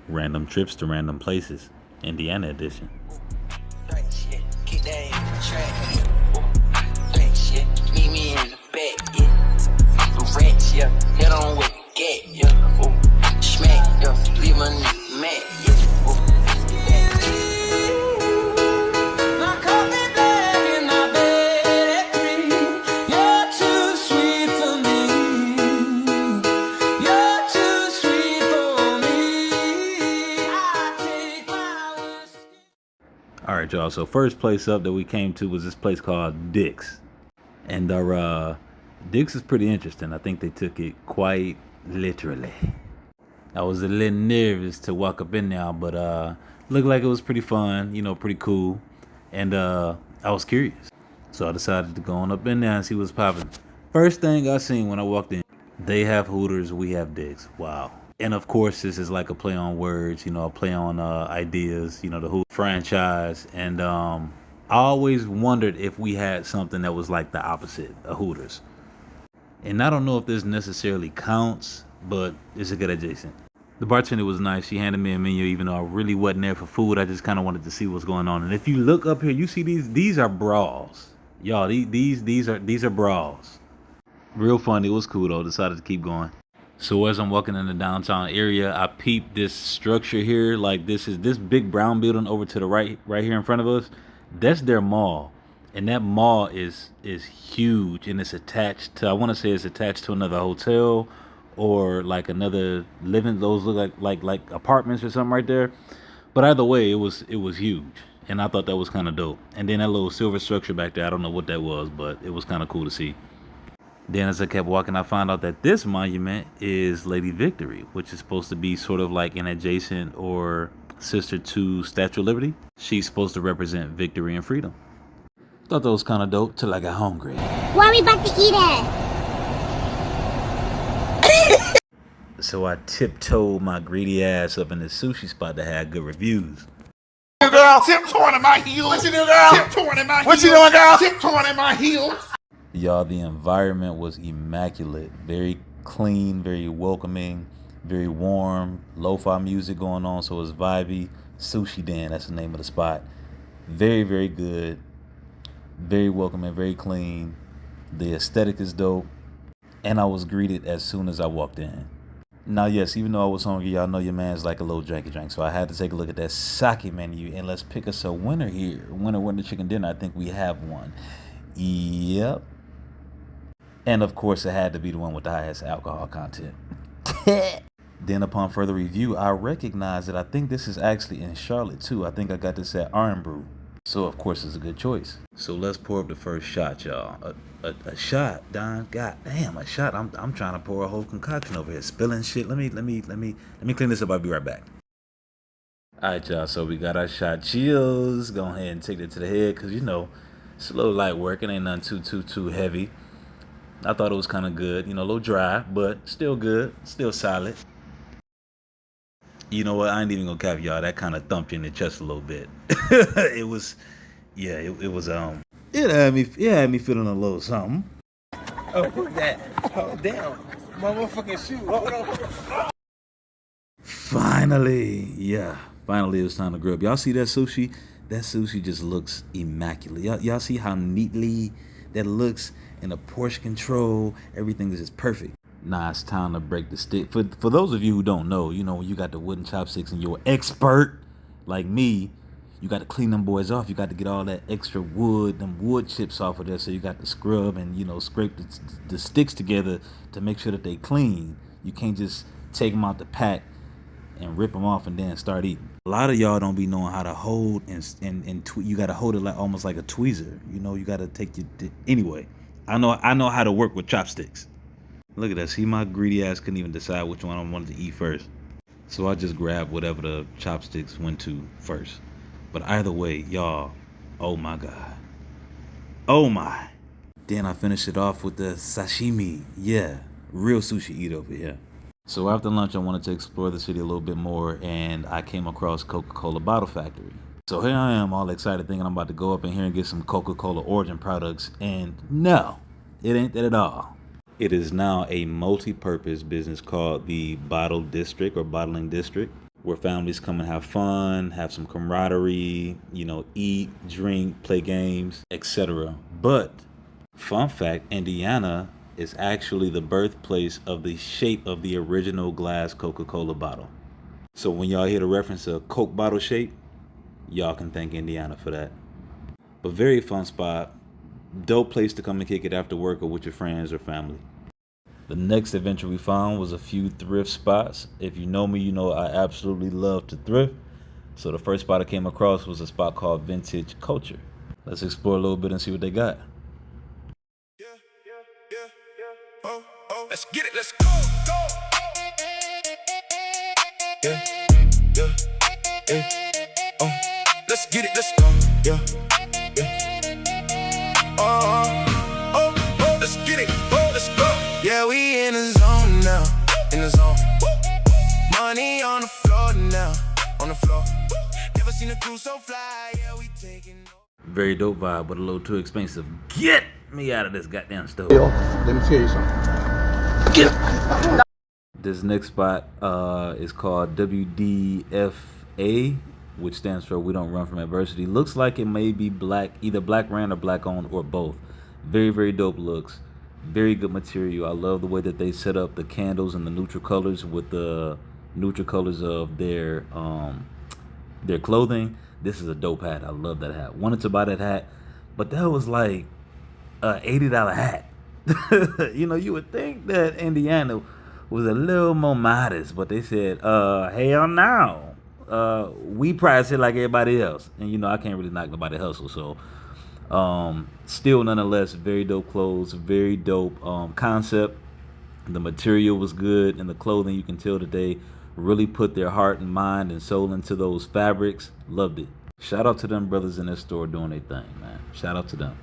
Random trips to random places. Indiana edition. Meet me in the back, yeah. Rats, yeah. Head on with gat, yeah. Smack, yeah. Leave my nigga mad, yeah. All right, y'all. So first place up that we came to was this place called Dick's, and our Dick's is pretty interesting. I think they took it quite literally. I was a little nervous to walk up in there, but looked like it was pretty fun. You know, pretty cool, and I was curious, so I decided to go on up in there and see what's popping. First thing I seen when I walked in, they have Hooters, we have Dick's. Wow. And of course, this is like a play on words, you know, a play on ideas, you know, the Hooters franchise. And I always wondered if we had something that was like the opposite of Hooters. And I don't know if this necessarily counts, but it's a good adjacent. The bartender was nice. She handed me a menu, even though I really wasn't there for food. I just kind of wanted to see what's going on. And if you look up here, you see these are bras. Y'all, these are bras. Real fun. It was cool though. Decided to keep going. So as I'm walking in the downtown area, I peeped this structure here. Like this big brown building over to the right here in front of us. That's their mall, and that mall is huge, and it's attached to, I want to say it's attached to another hotel or like another living. Those look like apartments or something right there. But either way, it was huge, and I thought that was kind of dope. And then that little silver structure back there, I don't know what that was, but it was kind of cool to see. Then as I kept walking, I found out that this monument is Lady Victory, which is supposed to be sort of like an adjacent or sister to Statue of Liberty. She's supposed to represent victory and freedom. Thought that was kind of dope till I got hungry. What are we about to eat at? So I tiptoed my greedy ass up in the sushi spot that had good reviews. Girl, tiptoeing in my heels. What you doing, girl? Tiptoeing in my heels. What you doing, girl? Tiptoeing in my heels. Y'all, the environment was immaculate. Very clean, very welcoming, very warm. Lo-fi music going on, so it's vibey. Sushi Den, that's the name of the spot. Very, very good. Very welcoming, very clean. The aesthetic is dope. And I was greeted as soon as I walked in. Now, yes, even though I was hungry, y'all know your man's like a little drinky drink. So I had to take a look at that sake menu, and let's pick us a winner here. Winner chicken dinner. I think we have one. Yep. And of course, it had to be the one with the highest alcohol content. Then upon further review, I recognized that I think this is actually in Charlotte too. I think I got this at Iron Brew. So of course it's a good choice. So let's pour up the first shot, y'all. A shot, Don. God damn, a shot. I'm trying to pour a whole concoction over here, spilling shit. Let me clean this up. I'll be right back. All right, y'all. So we got our shot. Chills. Go ahead and take it to the head, cause you know it's a little light work. It ain't nothing too heavy. I thought it was kind of good, you know, a little dry, but still good, still solid. You know what? I ain't even gonna cap y'all. That kind of thumped you in the chest a little bit. It was, yeah, it was. It had me feeling a little something. Oh, fuck that. Oh, damn. My motherfucking shoe. Hold on. Finally, it was time to grub. Y'all see that sushi? That sushi just looks immaculate. Y'all see how neatly that looks, and the portion control, everything is just perfect. Now it's time to break the stick. For those of you who don't know, you know, when you got the wooden chopsticks and you're an expert like me, you got to clean them boys off. You got to get all that extra wood, them wood chips off of there. So you got to scrub and, you know, scrape the sticks together to make sure that they clean. You can't just take them out the pack and rip them off and then start eating. A lot of y'all don't be knowing how to hold and you got to hold it like almost like a tweezer. You know, you got to take your anyway. I know how to work with chopsticks. Look at that. See, my greedy ass couldn't even decide which one I wanted to eat first. So I just grabbed whatever the chopsticks went to first. But either way, y'all, oh my God. Oh my. Then I finished it off with the sashimi. Yeah, real sushi eat over here. So after lunch, I wanted to explore the city a little bit more, and I came across Coca-Cola Bottle Factory. So here I am, all excited, thinking I'm about to go up in here and get some Coca-Cola origin products, and no, it ain't that at all. It is now a multi-purpose business called the Bottle District or Bottling District. where families come and have fun, have some camaraderie, you know, eat, drink, play games, etc. But fun fact, Indiana is actually the birthplace of the shape of the original glass Coca-Cola bottle. So when y'all hear the reference of Coke bottle shape, y'all can thank Indiana for that. But very fun spot, dope place to come and kick it after work or with your friends or family. The next adventure we found was a few thrift spots. If you know me, you know I absolutely love to thrift. So the first spot I came across was a spot called Vintage Culture. Let's explore a little bit and see what they got. Let's get it, let's go, go. Yeah, yeah, yeah. Let's get it, let's go. Yeah, yeah. Let's get it, let's go. Yeah, we in the zone now, in the zone. Money on the floor now, on the floor. Never seen a crew so fly. Yeah, we taking. Very dope vibe, but a little too expensive. Get me out of this goddamn store. Let me tell you something. Get. This next spot is called WDFA, which stands for We Don't Run From Adversity. Looks like it may be black, either black ran or black owned or both. Very, very dope looks. Very good material. I love the way that they set up the candles and the neutral colors with the neutral colors of their clothing. This is a dope hat. I love that hat. Wanted to buy that hat, but that was like a $80 hat. You know, you would think that Indiana was a little more modest, but they said, hell no. We price it like everybody else. And you know, I can't really knock nobody hustle, so still nonetheless, very dope clothes, very dope concept. The material was good, and the clothing, you can tell that they really put their heart and mind and soul into those fabrics. Loved it. Shout out to them brothers in this store doing their thing, man. Shout out to them.